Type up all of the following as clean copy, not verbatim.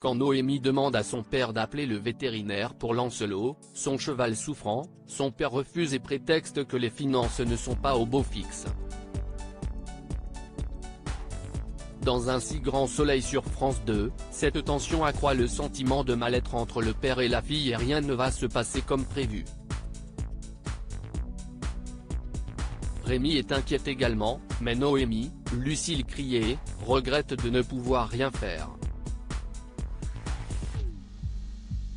quand Noémie demande à son père d'appeler le vétérinaire pour Lancelot, son cheval souffrant, son père refuse et prétexte que les finances ne sont pas au beau fixe. Dans Un si grand soleil sur France 2, cette tension accroît le sentiment de mal-être entre le père et la fille et rien ne va se passer comme prévu. Rémi est inquiète également, mais Noémie, Lucille Crié, regrette de ne pouvoir rien faire.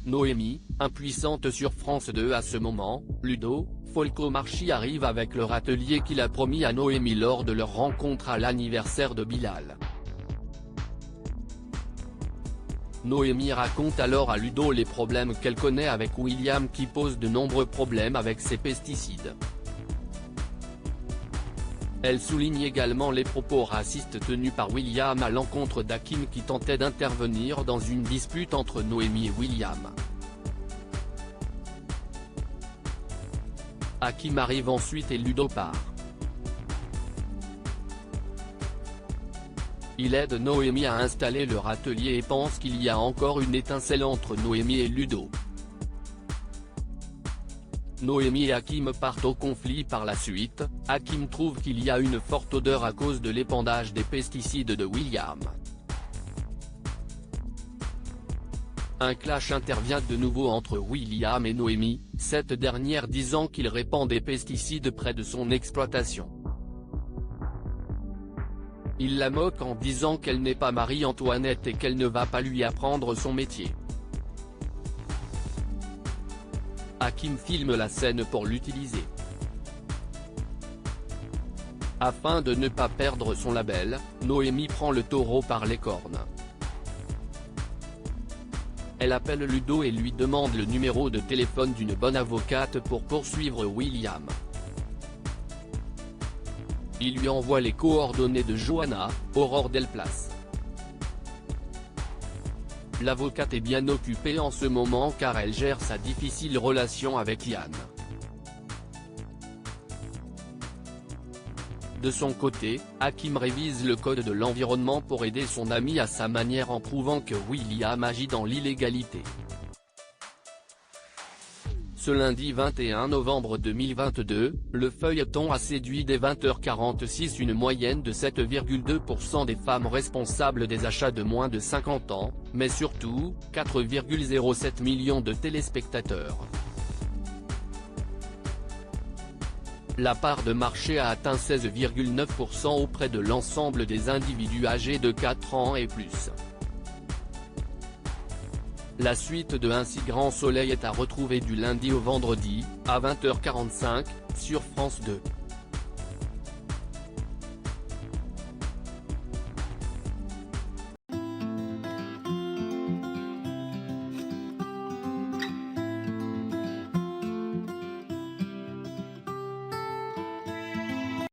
Noémie, impuissante sur France 2 à ce moment, Ludo Folcomarchi arrive avec le râtelier qu'il a promis à Noémie lors de leur rencontre à l'anniversaire de Bilal. Noémie raconte alors à Ludo les problèmes qu'elle connaît avec William qui pose de nombreux problèmes avec ses pesticides. Elle souligne également les propos racistes tenus par William à l'encontre d'Hakim qui tentait d'intervenir dans une dispute entre Noémie et William. Hakim arrive ensuite et Ludo part. Il aide Noémie à installer leur atelier et pense qu'il y a encore une étincelle entre Noémie et Ludo. Noémie et Hakim partent au conflit par la suite. Hakim trouve qu'il y a une forte odeur à cause de l'épandage des pesticides de William. Un clash intervient de nouveau entre William et Noémie, cette dernière disant qu'il répand des pesticides près de son exploitation. Il la moque en disant qu'elle n'est pas Marie-Antoinette et qu'elle ne va pas lui apprendre son métier. Hakim filme la scène pour l'utiliser. Afin de ne pas perdre son label, Noémie prend le taureau par les cornes. Elle appelle Ludo et lui demande le numéro de téléphone d'une bonne avocate pour poursuivre William. Il lui envoie les coordonnées de Johanna, Aurore Delplace. L'avocate est bien occupée en ce moment car elle gère sa difficile relation avec Yann. De son côté, Hakim révise le code de l'environnement pour aider son ami à sa manière en prouvant que William agit dans l'illégalité. Ce lundi 21 novembre 2022, le feuilleton a séduit dès 20h46 une moyenne de 7,2% des femmes responsables des achats de moins de 50 ans, mais surtout, 4,07 millions de téléspectateurs. La part de marché a atteint 16,9% auprès de l'ensemble des individus âgés de 4 ans et plus. La suite de Un si grand soleil est à retrouver du lundi au vendredi, à 20h45, sur France 2.